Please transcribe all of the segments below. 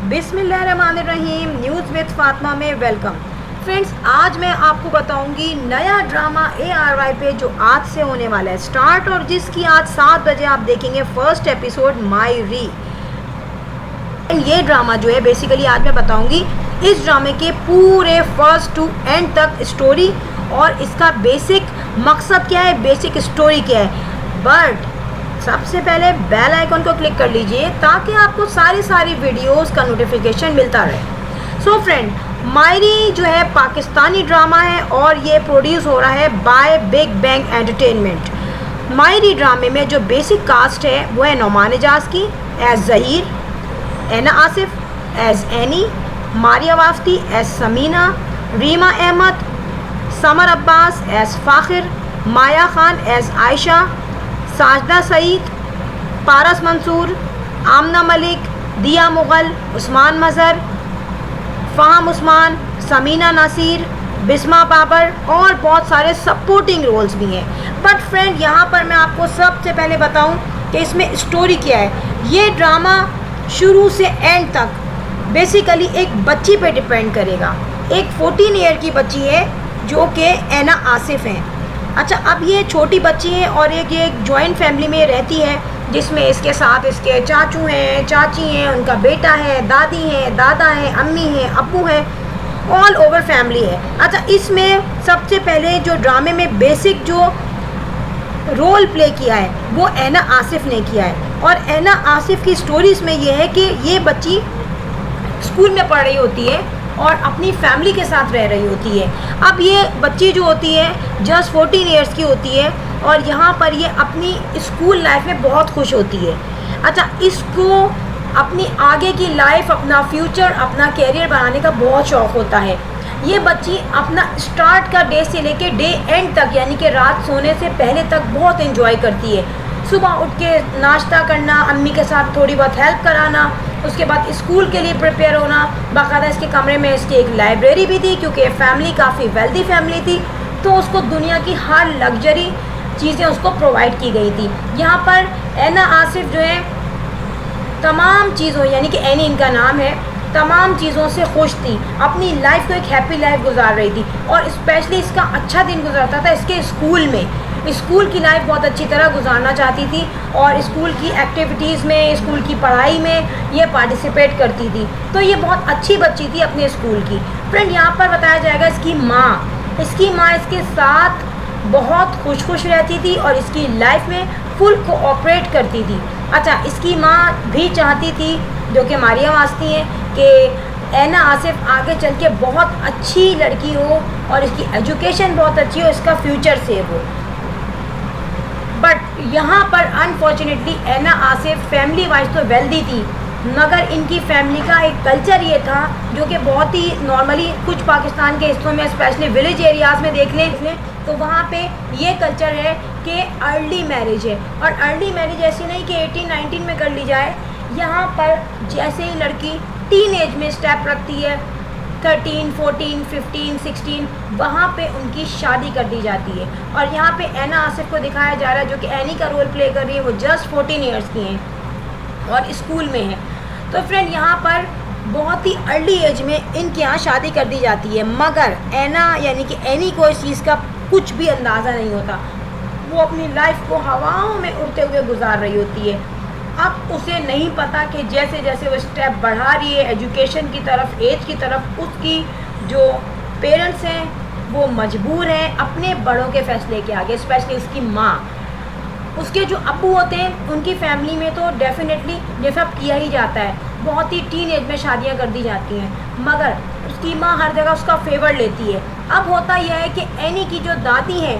बिस्मिल्लाहिर्रहमानिर्रहीम। News with Fatima में welcome. Friends, आज मैं आपको बताऊंगी नया ड्रामा ARY पे जो आज से होने वाला है स्टार्ट, और जिसकी आज 7 बजे आप देखेंगे फर्स्ट एपिसोड माई री। ये ड्रामा जो है बेसिकली आज मैं बताऊंगी इस ड्रामे के पूरे फर्स्ट टू एंड तक स्टोरी और इसका बेसिक मकसद क्या है, बेसिक स्टोरी क्या है। बट सबसे पहले बेल आइकन को क्लिक कर लीजिए ताकि आपको सारी वीडियोस का नोटिफिकेशन मिलता रहे। सो फ्रेंड, मायरी जो है पाकिस्तानी ड्रामा है और ये प्रोड्यूस हो रहा है बाय बिग बैंग एंटरटेनमेंट। मायरी ड्रामे में जो बेसिक कास्ट है वो है नौमान एजाज की as Zaheer, Aina Asif as Annie, Maria Wasti as Sameena, Reema Ahmed, Samar Abbas as Fakhir, Maya Khan as Ayesha, Sajida Syed, Paras Mansoor, Amna Malik, Dia Mughal, Usman Mazhar, फ़ाहम Usman, Samina Nasir, Bisma Babar और बहुत सारे सपोर्टिंग रोल्स भी हैं। बट फ्रेंड, यहाँ पर मैं आपको सबसे पहले बताऊँ कि इसमें स्टोरी क्या है। ये ड्रामा शुरू से एंड तक बेसिकली एक बच्ची पे डिपेंड करेगा। एक 14 ईयर की बच्ची है जो कि ऐना आसिफ हैं। अच्छा, अब ये छोटी बच्ची है और ये जॉइंट फैमिली में रहती है जिसमें इसके साथ इसके चाचू हैं, चाची हैं, उनका बेटा है, दादी हैं, दादा हैं, अम्मी हैं, अब्बू हैं, ऑल ओवर फैमिली है। अच्छा, इसमें सबसे पहले जो ड्रामे में बेसिक जो रोल प्ले किया है वो ऐना आसिफ ने किया है। और ऐना आसिफ की स्टोरी इसमें यह है कि ये बच्ची स्कूल में पढ़ रही होती है और अपनी फैमिली के साथ रह रही होती है। अब ये बच्ची जो होती है जस्ट 14 ईयर्स की होती है और यहाँ पर ये अपनी स्कूल लाइफ में बहुत खुश होती है। अच्छा, इसको अपनी आगे की लाइफ, अपना फ्यूचर, अपना कैरियर बनाने का बहुत शौक़ होता है। ये बच्ची अपना स्टार्ट का डे से लेके डे एंड तक, यानी कि रात सोने से पहले तक बहुत एंजॉय करती है। सुबह उठ के नाश्ता करना, अम्मी के साथ थोड़ी बहुत हेल्प कराना, उसके बाद स्कूल के लिए प्रिपेयर होना। बाकायदा इसके कमरे में इसकी एक लाइब्रेरी भी थी क्योंकि फैमिली काफ़ी वेल्दी फैमिली थी, तो उसको दुनिया की हर लग्जरी चीज़ें उसको प्रोवाइड की गई थी। यहाँ पर ऐना आसिफ जो है तमाम चीज़ों, यानी कि एनी इनका नाम है, तमाम चीज़ों से खुश थी, अपनी लाइफ को एक हैप्पी लाइफ गुजार रही थी। और स्पेशली इसका अच्छा दिन गुजरता था इसके स्कूल में। स्कूल की लाइफ बहुत अच्छी तरह गुजारना चाहती थी और स्कूल की एक्टिविटीज़ में, स्कूल की पढ़ाई में ये पार्टिसिपेट करती थी। तो ये बहुत अच्छी बच्ची थी अपने स्कूल की। फ्रेंड, यहाँ पर बताया जाएगा इसकी माँ इसके साथ बहुत खुश रहती थी और इसकी लाइफ में फुल कोऑपरेट करती थी। अच्छा, इसकी माँ भी चाहती थी, जो कि मारिया वास्ती हैं, कि ऐना आसिफ आगे चल के बहुत अच्छी लड़की हो और इसकी एजुकेशन बहुत अच्छी हो, इसका फ्यूचर सेव हो। बट यहाँ पर अनफॉर्चुनेटली ऐना आसिफ फैमिली वाइज तो वेल्दी थी, मगर इनकी फैमिली का एक कल्चर ये था जो कि बहुत ही नॉर्मली कुछ पाकिस्तान के हिस्सों में, स्पेशली विलेज एरियाज़ में देख लें तो वहाँ पे ये कल्चर है कि अर्ली मैरिज है। और अर्ली मैरिज ऐसी नहीं कि 18-19 में कर ली जाए। यहाँ पर जैसे ही लड़की टीन एज में स्टेप रखती है, 13, 14, 15, 16, वहाँ पे उनकी शादी कर दी जाती है। और यहाँ पे ऐना आसिफ को दिखाया जा रहा है जो कि एनी का रोल प्ले कर रही है, वो जस्ट 14 ईयर्स की हैं और स्कूल में है। तो फ्रेंड, यहाँ पर बहुत ही अर्ली एज में इनके यहाँ शादी कर दी जाती है, मगर ऐना यानी कि एनी को इस चीज़ का कुछ भी अंदाज़ा नहीं होता। वो अपनी लाइफ को हवाओं में उड़ते हुए गुजार रही होती है। अब उसे नहीं पता कि जैसे जैसे वो स्टेप बढ़ा रही है एजुकेशन की तरफ, एज की तरफ, उसकी जो पेरेंट्स हैं वो मजबूर हैं अपने बड़ों के फैसले के आगे। स्पेशली उसकी माँ, उसके जो अब्बू होते हैं उनकी फैमिली में तो डेफिनेटली ये सब किया ही जाता है, बहुत ही टीन एज में शादियां कर दी जाती हैं, मगर उसकी माँ हर जगह उसका फेवर लेती है। अब होता यह है कि एनी की जो दादी हैं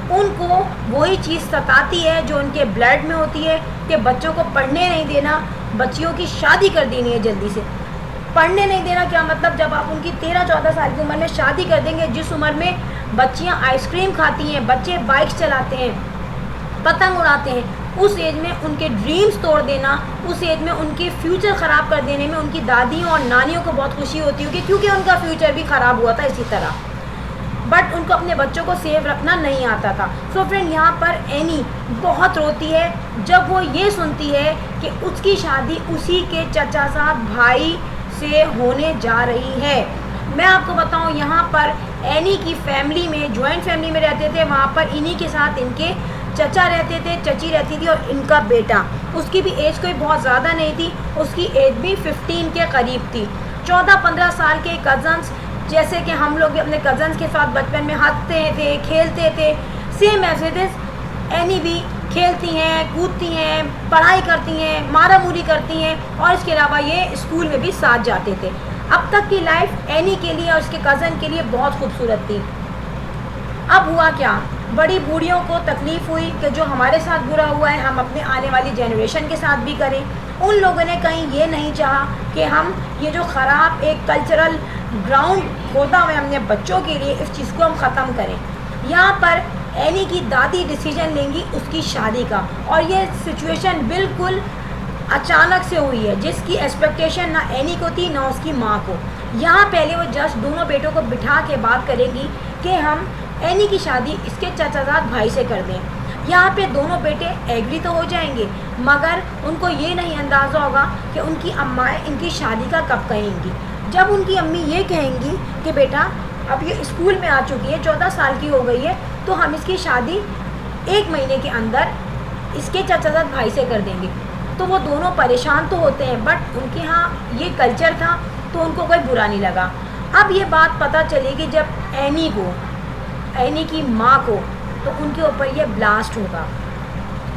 उनको वही चीज़ सताती है जो उनके ब्लड में होती है कि बच्चों को पढ़ने नहीं देना, बच्चियों की शादी कर देनी है जल्दी से। पढ़ने नहीं देना क्या मतलब, जब आप उनकी 13-14 साल की उम्र में शादी कर देंगे, जिस उम्र में बच्चियाँ आइसक्रीम खाती हैं, बच्चे बाइक्स चलाते हैं, पतंग उड़ाते हैं, उस एज में उनके ड्रीम्स तोड़ देना, उस एज में उनके फ्यूचर ख़राब कर देने में उनकी दादियों और नानियों को बहुत खुशी होती होगी, क्योंकि उनका फ्यूचर भी ख़राब हुआ था इसी तरह। बट उनको अपने बच्चों को सेव रखना नहीं आता था। सो फ्रेंड, यहाँ पर एनी बहुत रोती है जब वो ये सुनती है कि उसकी शादी उसी के चचा साहब भाई से होने जा रही है। मैं आपको बताऊं, यहाँ पर एनी की फैमिली में, जॉइंट फैमिली में रहते थे, वहाँ पर इन्हीं के साथ इनके चचा रहते थे, चची रहती थी और इनका बेटा। उसकी भी एज कोई बहुत ज़्यादा नहीं थी, उसकी एज भी 15 के करीब थी। 14-15 साल के कज़न्स, जैसे कि हम लोग अपने कज़न्स के साथ बचपन में हंसते थे, खेलते थे, सेम ऐसे थे एनी भी खेलती हैं, कूदती हैं, पढ़ाई करती हैं, मारा मूरी करती हैं और इसके अलावा ये स्कूल में भी साथ जाते थे। अब तक की लाइफ एनी के लिए और उसके कज़न के लिए बहुत खूबसूरत थी। अब हुआ क्या, बड़ी बूढ़ियों को तकलीफ़ हुई कि जो हमारे साथ बुरा हुआ है हम अपने आने वाली जनरेशन के साथ भी करें। उन लोगों ने कहीं ये नहीं चाहा कि हम ये जो ख़राब एक कल्चरल ग्राउंड होता हुआ हमने बच्चों के लिए, इस चीज़ को हम ख़त्म करें। यहाँ पर एनी की दादी डिसीजन लेंगी उसकी शादी का, और ये सिचुएशन बिल्कुल अचानक से हुई है, जिसकी एक्सपेक्टेशन ना एनी को थी ना उसकी माँ को। यहाँ पहले वो जस्ट दोनों बेटों को बिठा के बात करेंगी कि हम एनी की शादी इसके चाचाजाद भाई से कर दें। यहाँ पे दोनों बेटे एग्री तो हो जाएंगे, मगर उनको ये नहीं अंदाज़ा होगा कि उनकी अम्माएँ इनकी शादी का कब कहेंगी। जब उनकी अम्मी ये कहेंगी कि बेटा अब ये स्कूल में आ चुकी है, 14 साल की हो गई है, तो हम इसकी शादी 1 महीने के अंदर इसके चाचाजाद भाई से कर देंगे, तो वो दोनों परेशान तो होते हैं, बट उनके यहाँ ये कल्चर था तो उनको कोई बुरा नहीं लगा। अब ये बात पता चलेगी जब एनी को, एनी की माँ को, तो उनके ऊपर ये ब्लास्ट होगा।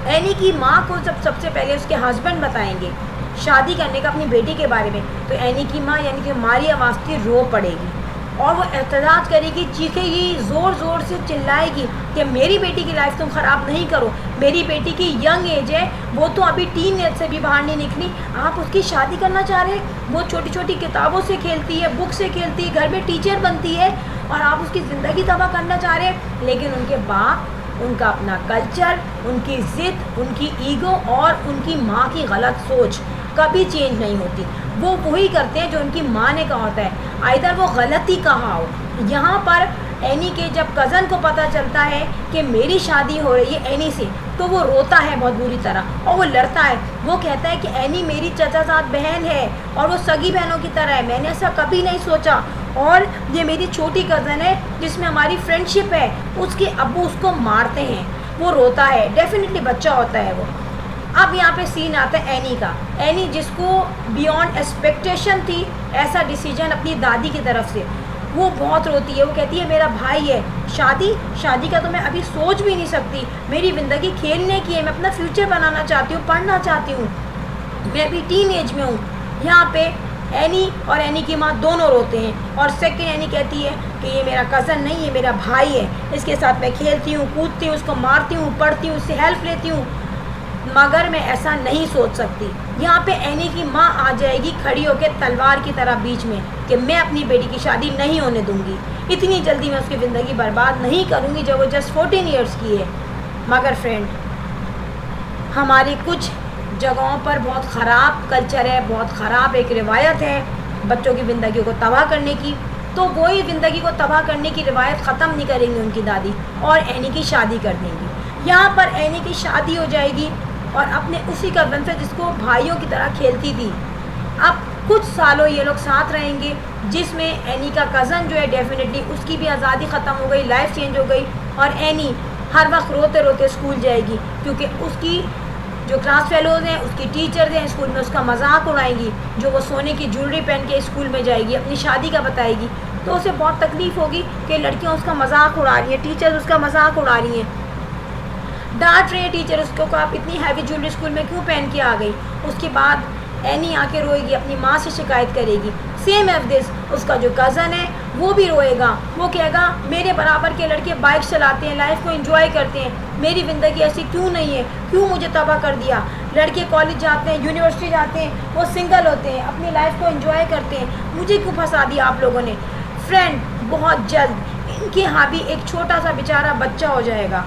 एनी की माँ को जब सबसे पहले उसके हस्बैंड बताएंगे शादी करने का अपनी बेटी के बारे में, तो एनी की माँ यानी कि मारी अवास्ती रो पड़ेगी और वो एहतजाज करेगी, चीखेगी, ज़ोर ज़ोर से चिल्लाएगी कि मेरी बेटी की लाइफ तुम ख़राब नहीं करो, मेरी बेटी की यंग एज है, वो तो अभी टीन एज से भी बाहर नहीं निकली, आप उसकी शादी करना चाह रहे हैं। वो छोटी छोटी किताबों से खेलती है, बुक से खेलती है, घर में टीचर बनती है, और आप उसकी ज़िंदगी तबाह करना चाह रहे हैं। लेकिन उनके बाप, उनका अपना कल्चर, उनकी ज़िद, उनकी ईगो और उनकी माँ की गलत सोच कभी चेंज नहीं होती। वो वही करते हैं जो उनकी माँ ने कहा होता है, आइदर वो गलती कहा हो। यहाँ पर एनी के जब कज़न को पता चलता है कि मेरी शादी हो रही है एनी से, तो वो रोता है बहुत बुरी तरह और वो लड़ता है। वो कहता है कि एनी मेरी चाचाजाद बहन है और वो सगी बहनों की तरह है, मैंने ऐसा कभी नहीं सोचा, और ये मेरी छोटी कज़न है जिसमें हमारी फ्रेंडशिप है, उसके अब्बू उसको मारते हैं। वो रोता है, डेफिनेटली बच्चा होता है वो। अब यहाँ पे सीन आता है एनी का। एनी जिसको बियॉन्ड एक्सपेक्टेशन थी ऐसा डिसीजन अपनी दादी की तरफ से, वो बहुत रोती है। वो कहती है मेरा भाई है, शादी का तो मैं अभी सोच भी नहीं सकती, मेरी ज़िंदगी खेलने की है, मैं अपना फ्यूचर बनाना चाहती हूँ, पढ़ना चाहती हूँ, मैं अभी टीन एज में हूँ। यहाँ पे एनी और एनी की माँ दोनों रोते हैं, और सेकंड एनी कहती है कि ये मेरा कज़न नहीं, ये मेरा भाई है, इसके साथ मैं खेलती हूँ, कूदती हूँ, उसको मारती हूँ, पढ़ती हूँ, उससे हेल्प लेती हूँ, मगर मैं ऐसा नहीं सोच सकती। यहाँ पे एनी की माँ आ जाएगी खड़ी होकर तलवार की तरह बीच में कि मैं अपनी बेटी की शादी नहीं होने दूँगी, इतनी जल्दी मैं उसकी ज़िंदगी बर्बाद नहीं करूँगी जब वो जस्ट 14 ईयर्स की है। मगर फ्रेंड, हमारी कुछ जगहों पर बहुत ख़राब कल्चर है, बहुत ख़राब एक रिवायत है बच्चों की ज़िंदगी को तबाह करने की, तो वही ज़िंदगी को तबाह करने की रिवायत ख़त्म नहीं करेंगी उनकी दादी और एनी की शादी कर देंगी। यहाँ पर एनी की शादी हो जाएगी और अपने उसी कज़न से जिसको भाइयों की तरह खेलती थी। अब कुछ सालों ये लोग साथ रहेंगे, जिसमें एनी का कज़न जो है डेफिनेटली उसकी भी आज़ादी ख़त्म हो गई, लाइफ चेंज हो गई, और एनी हर वक्त रोते रोते स्कूल जाएगी क्योंकि उसकी जो क्लास फेलोज़ हैं, उसकी टीचर्स हैं, स्कूल में उसका मजाक उड़ाएंगी। जो वो सोने की ज्वेलरी पहन के स्कूल में जाएगी, अपनी शादी का बताएगी, तो उसे बहुत तकलीफ़ होगी कि लड़कियां उसका मजाक उड़ा रही हैं, टीचर्स उसका मजाक उड़ा रही हैं, डांट रहे हैं टीचर उसको कि आप इतनी हैवी ज्वेलरी स्कूल में क्यों पहन के आ गई। उसके बाद एनी आके रोएगी, अपनी माँ से शिकायत करेगी। सेम एज दिस, उसका जो कज़न है वो भी रोएगा, वो कहेगा मेरे बराबर के लड़के बाइक चलाते हैं, लाइफ को एंजॉय करते हैं, मेरी ज़िंदगी ऐसी क्यों नहीं है, क्यों मुझे तबाह कर दिया। लड़के कॉलेज जाते हैं, यूनिवर्सिटी जाते हैं, वो सिंगल होते हैं, अपनी लाइफ को एंजॉय करते हैं, मुझे क्यों फंसा दिया आप लोगों ने। फ्रेंड, बहुत जल्द इनके यहाँ भी एक छोटा सा बेचारा बच्चा हो जाएगा।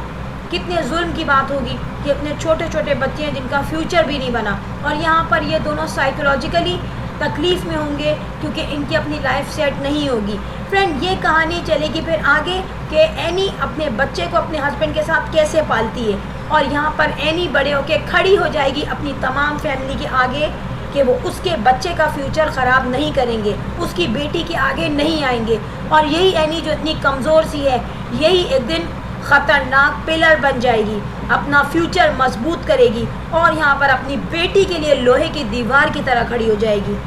कितने जुल्म की बात होगी कि अपने छोटे छोटे बच्चे हैं जिनका फ्यूचर भी नहीं बना, और यहाँ पर ये दोनों साइकोलॉजिकली तकलीफ़ में होंगे क्योंकि इनकी अपनी लाइफ सेट नहीं होगी। फ्रेंड, ये कहानी चलेगी फिर आगे कि एनी अपने बच्चे को अपने हस्बैंड के साथ कैसे पालती है, और यहाँ पर एनी बड़े होकर खड़ी हो जाएगी अपनी तमाम फैमिली के आगे कि वो उसके बच्चे का फ्यूचर ख़राब नहीं करेंगे, उसकी बेटी के आगे नहीं आएंगे। और यही एनी जो इतनी कमज़ोर सी है, यही एक दिन ख़तरनाक पिलर बन जाएगी, अपना फ्यूचर मजबूत करेगी और यहाँ पर अपनी बेटी के लिए लोहे की दीवार की तरह खड़ी हो जाएगी।